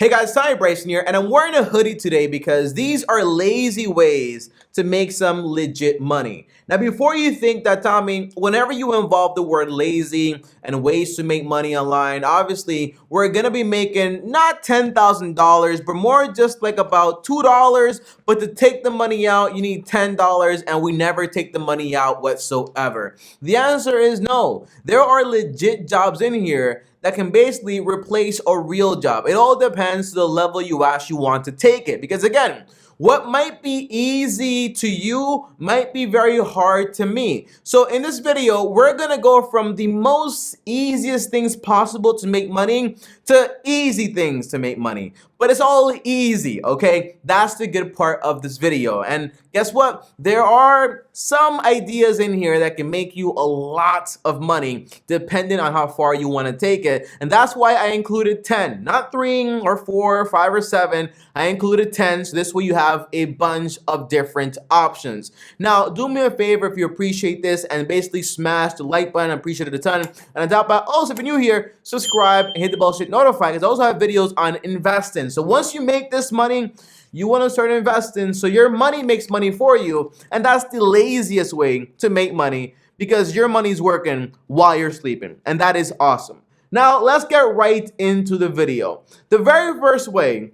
Hey guys, Tommy Bryson here, and I'm wearing a hoodie today because these are lazy ways to make some legit money. Now, before you think that, Tommy, whenever you involve the word lazy and ways to make money online, obviously we're gonna be making not $10,000, but more just like about $2. But to take the money out, you need $10, and we never take the money out whatsoever. The answer is no. There are legit jobs in here that can basically replace a real job. It all depends to the level you actually want to take it. Because again, what might be easy to you might be very hard to me. So in this video, we're gonna go from the most easiest things possible to make money to easy things to make money. But it's all easy, okay? That's the good part of this video. And guess what? There are some ideas in here that can make you a lot of money depending on how far you want to take it. And that's why I included 10, not 3 or 4 or 5 or 7. I included 10, so this way you have a bunch of different options. Now, do me a favor if you appreciate this and basically smash the like button. I appreciate it a ton. And on top of that, also, if you're new here, subscribe and hit the bell so you get notified, because I also have videos on investing. So once you make this money, you want to start investing so your money makes money for you. And that's the laziest way to make money, because your money's working while you're sleeping. And that is awesome. Now, let's get right into the video. The very first way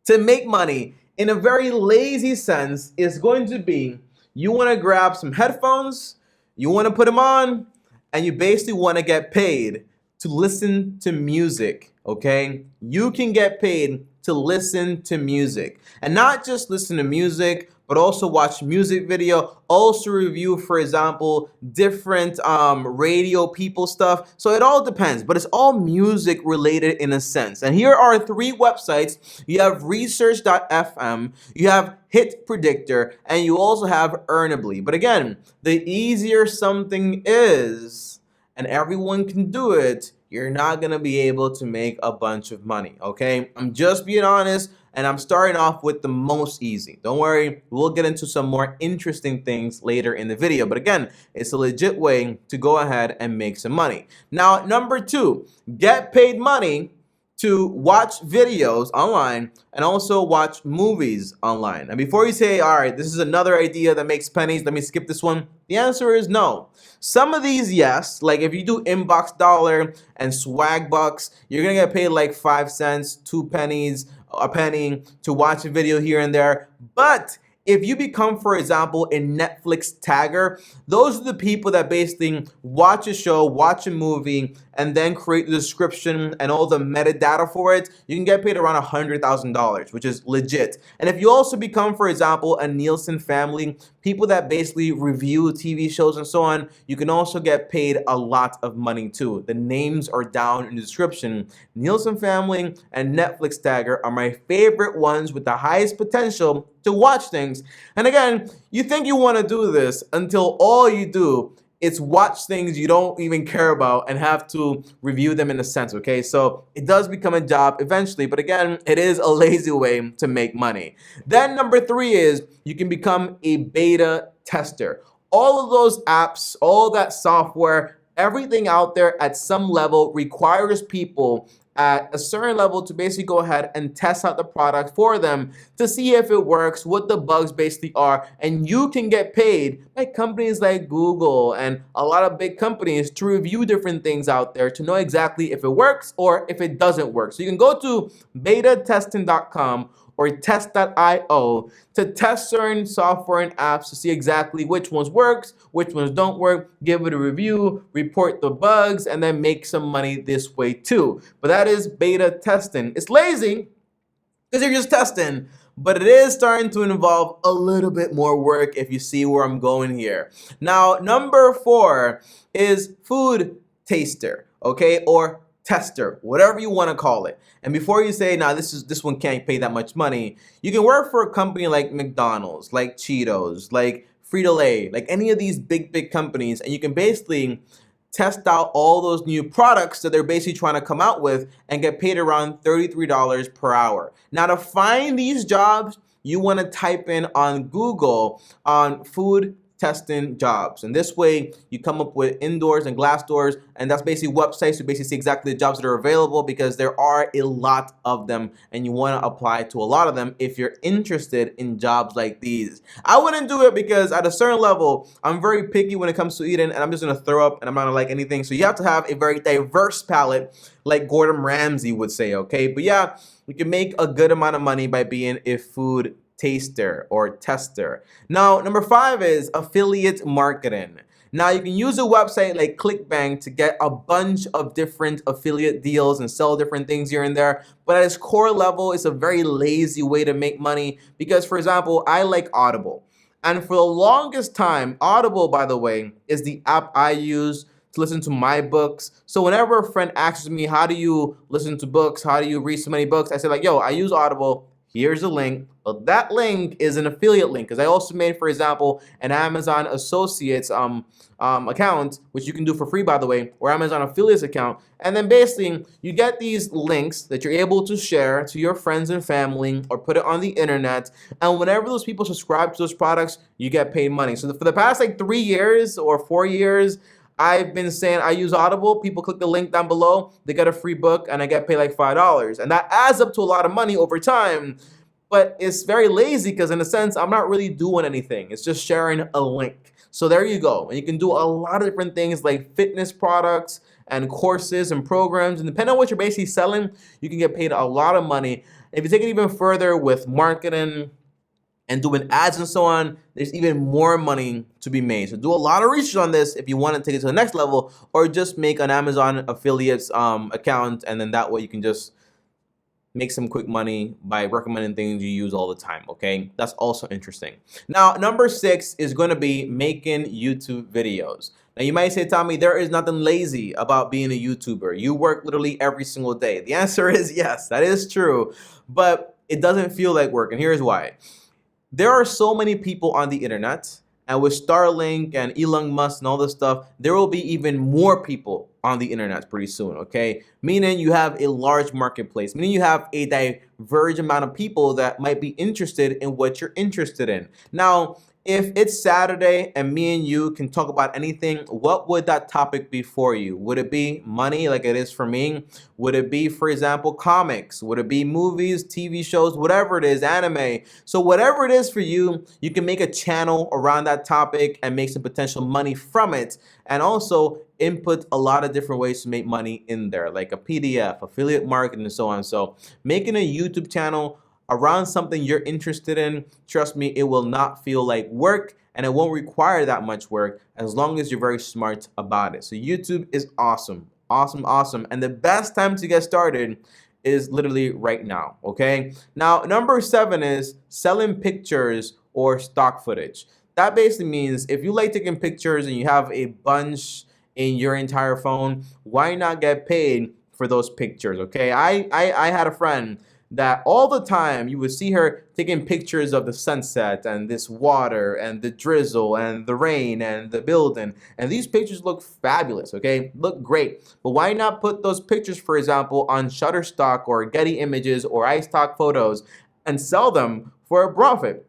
to make money in a very lazy sense is going to be, you want to grab some headphones, you want to put them on, and you basically want to get paid to listen to music, okay? You can get paid to listen to music, and not just listen to music, but also watch music video, also review, for example, different radio people stuff. So it all depends, but it's all music related in a sense. And here are 3 websites. You have research.fm, you have Hit Predictor, and you also have Earnably. But again, the easier something is, and everyone can do it, you're not gonna be able to make a bunch of money, okay? I'm just being honest, and I'm starting off with the most easy. Don't worry, we'll get into some more interesting things later in the video. But again, it's a legit way to go ahead and make some money. Now, number 2, get paid money to watch videos online and also watch movies online. And before you say, all right, this is another idea that makes pennies, let me skip this one. The answer is no. Some of these, yes, like if you do Inbox Dollar and Swag Bucks, you're gonna get paid like 5 cents, 2 pennies, a penny to watch a video here and there. But if you become, for example, a Netflix tagger, those are the people that basically watch a show, watch a movie, and then create the description and all the metadata for it. You can get paid around $100,000, which is legit. And if you also become, for example, a Nielsen family, people that basically review TV shows and so on, you can also get paid a lot of money too. The names are down in the description. Nielsen family and Netflix tagger are my favorite ones with the highest potential to watch things. And again, you think you want to do this until all you do is watch things you don't even care about and have to review them in a sense, okay? So it does become a job eventually, but again, it is a lazy way to make money. Then number 3 is you can become a beta tester. All of those apps, all that software, everything out there at some level requires people at a certain level to basically go ahead and test out the product for them to see if it works, what the bugs basically are, and you can get paid by companies like Google and a lot of big companies to review different things out there to know exactly if it works or if it doesn't work. So you can go to betatesting.com or test.io to test certain software and apps to see exactly which ones works, which ones don't work, give it a review, report the bugs, and then make some money this way too. But that is beta testing. It's lazy because you're just testing, but it is starting to involve a little bit more work if you see where I'm going here. Now, number 4 is food taster, okay, or tester, whatever you want to call it. And before you say, nah, this one can't pay that much money, you can work for a company like McDonald's, like Cheetos, like Frito-Lay, like any of these big companies, and you can basically test out all those new products that they're basically trying to come out with and get paid around $33 per hour. Now, to find these jobs, you want to type in on Google on food testing jobs. And this way you come up with indoors and glass doors, and that's basically websites to basically see exactly the jobs that are available, because there are a lot of them and you want to apply to a lot of them if you're interested in jobs like these. I wouldn't do it because at a certain level I'm very picky when it comes to eating, and I'm just gonna throw up and I'm not gonna like anything. So you have to have a very diverse palate, like Gordon Ramsay would say, okay? But yeah, you can make a good amount of money by being a food taster or tester. Now, number 5 is affiliate marketing. Now, you can use a website like ClickBank to get a bunch of different affiliate deals and sell different things here and there. But at its core level, it's a very lazy way to make money because, for example, I like Audible. And for the longest time, Audible, by the way, is the app I use to listen to my books. So whenever a friend asks me, how do you listen to books? How do you read so many books? I say like, yo, I use Audible. Here's a link. Well, that link is an affiliate link because I also made, for example, an Amazon Associates account, which you can do for free, by the way, or Amazon Affiliates account. And then basically, you get these links that you're able to share to your friends and family or put it on the internet. And whenever those people subscribe to those products, you get paid money. So for the past like 3 years or 4 years, I've been saying I use Audible. People click the link down below, they get a free book, and I get paid like $5. And that adds up to a lot of money over time. But it's very lazy because in a sense, I'm not really doing anything. It's just sharing a link. So there you go. And you can do a lot of different things like fitness products and courses and programs. And depending on what you're basically selling, you can get paid a lot of money. If you take it even further with marketing and doing ads and so on, there's even more money to be made. So do a lot of research on this if you want to take it to the next level, or just make an Amazon affiliates account, and then that way you can just make some quick money by recommending things you use all the time, okay? That's also interesting. Now, number 6 is going to be making YouTube videos. Now, you might say, Tommy, there is nothing lazy about being a YouTuber. You work literally every single day. The answer is yes, that is true, but it doesn't feel like work, and here's why. There are so many people on the internet, and with Starlink and Elon Musk and all this stuff, there will be even more people on the internet pretty soon, okay? Meaning you have a large marketplace, meaning you have a diverse amount of people that might be interested in what you're interested in. Now, if it's Saturday and me and you can talk about anything, what would that topic be for you? Would it be money like it is for me? Would it be, for example, comics? Would it be movies, TV shows, whatever it is, anime? So whatever it is for you, you can make a channel around that topic and make some potential money from it. And also input a lot of different ways to make money in there, like a PDF, affiliate marketing, and so on. So making a YouTube channel around something you're interested in, trust me, it will not feel like work, and it won't require that much work as long as you're very smart about it. So YouTube is awesome, awesome, awesome. And the best time to get started is literally right now, okay? Now, number 7 is selling pictures or stock footage. That basically means if you like taking pictures and you have a bunch in your entire phone, why not get paid for those pictures, okay? I had a friend that all the time you would see her taking pictures of the sunset and this water and the drizzle and the rain and the building, and these pictures look fabulous, okay, look great. But why not put those pictures, for example, on Shutterstock or Getty Images or iStock Photos and sell them for a profit?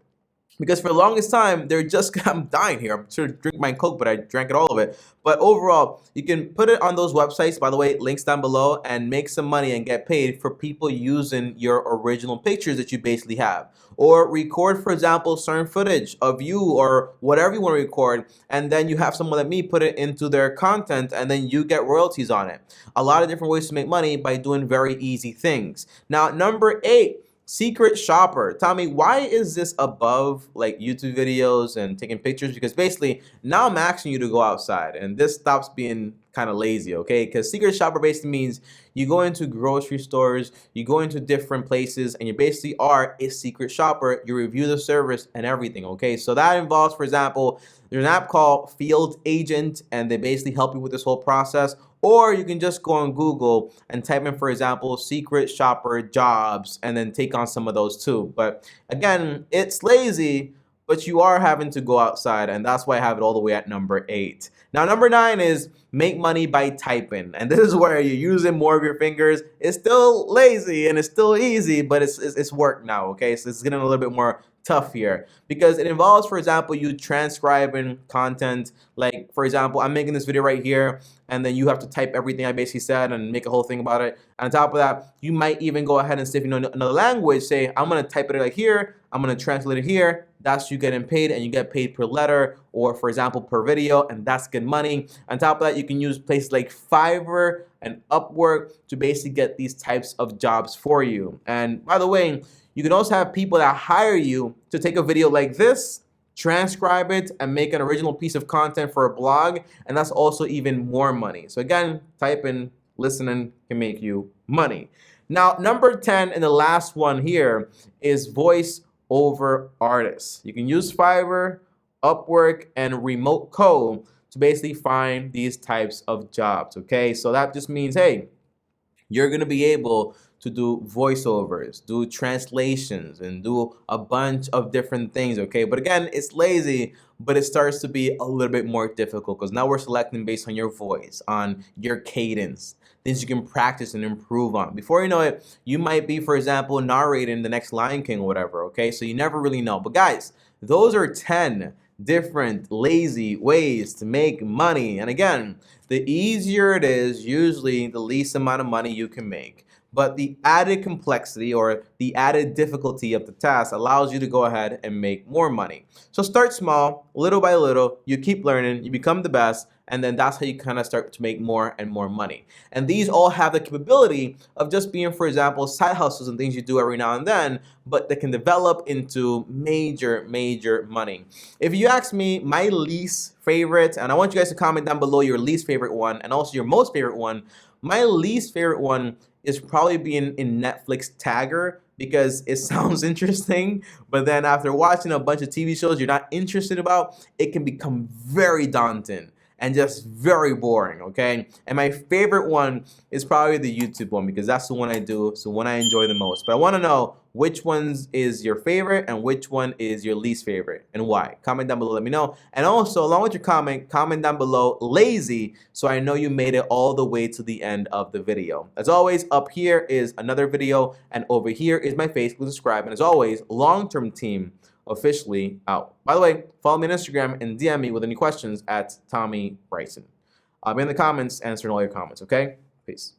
Because for the longest time, they're just, I'm dying here. I'm sure to drink my Coke, but I drank it all of it. But overall, you can put it on those websites, by the way, links down below, and make some money and get paid for people using your original pictures that you basically have. Or record, for example, certain footage of you or whatever you want to record, and then you have someone like me put it into their content, and then you get royalties on it. A lot of different ways to make money by doing very easy things. Now, number 8. Secret shopper. Tommy, why is this above like YouTube videos and taking pictures? Because basically now I'm asking you to go outside, and this stops being kind of lazy, okay? Because secret shopper basically means you go into grocery stores, you go into different places, and you basically are a secret shopper. You review the service and everything, okay? So that involves, for example, there's an app called Field Agent, and they basically help you with this whole process. Or you can just go on Google and type in, for example, secret shopper jobs, and then take on some of those too. But again, it's lazy, but you are having to go outside, and that's why I have it all the way at number 8. Now, number 9 is make money by typing. And this is where you're using more of your fingers. It's still lazy and it's still easy, but it's work now, okay? So it's getting a little bit more tough here because it involves, for example, you transcribing content. Like, for example, I'm making this video right here, and then you have to type everything I basically said and make a whole thing about it. And on top of that, you might even go ahead and say, if you know another language, say, I'm gonna type it right here, I'm gonna translate it here. That's you getting paid, and you get paid per letter, or for example, per video, and that's good money. On top of that, you can use places like Fiverr and Upwork to basically get these types of jobs for you. And by the way, you can also have people that hire you to take a video like this, transcribe it, and make an original piece of content for a blog, and that's also even more money. So again, typing, listening can make you money. Now, number 10 and the last one here is voice over artists. You can use Fiverr, Upwork, and Remote Co to basically find these types of jobs, okay? So that just means, hey, you're gonna be able to do voiceovers, do translations, and do a bunch of different things, okay? But again, it's lazy, but it starts to be a little bit more difficult because now we're selecting based on your voice, on your cadence, things you can practice and improve on. Before you know it, you might be, for example, narrating the next Lion King or whatever, okay? So you never really know. But guys, those are 10 different lazy ways to make money. And again, the easier it is, usually the least amount of money you can make. But the added complexity or the added difficulty of the task allows you to go ahead and make more money. So start small, little by little, you keep learning, you become the best, and then that's how you kind of start to make more and more money. And these all have the capability of just being, for example, side hustles and things you do every now and then, but they can develop into major, major money. If you ask me, my least favorite, and I want you guys to comment down below your least favorite one and also your most favorite one, my least favorite one is probably being in Netflix Tagger because it sounds interesting, but then after watching a bunch of TV shows you're not interested about, it can become very daunting and just very boring, okay? And my favorite one is probably the YouTube one because that's the one I do, so one I enjoy the most. But I wanna know which ones is your favorite and which one is your least favorite and why. Comment down below, let me know. And also, along with your comment down below lazy so I know you made it all the way to the end of the video. As always, up here is another video and over here is my face. Please subscribe. And as always, long-term team officially out. By the way, follow me on Instagram and DM me with any questions at Tommy Bryson. I'll be in the comments answering all your comments, okay? Peace.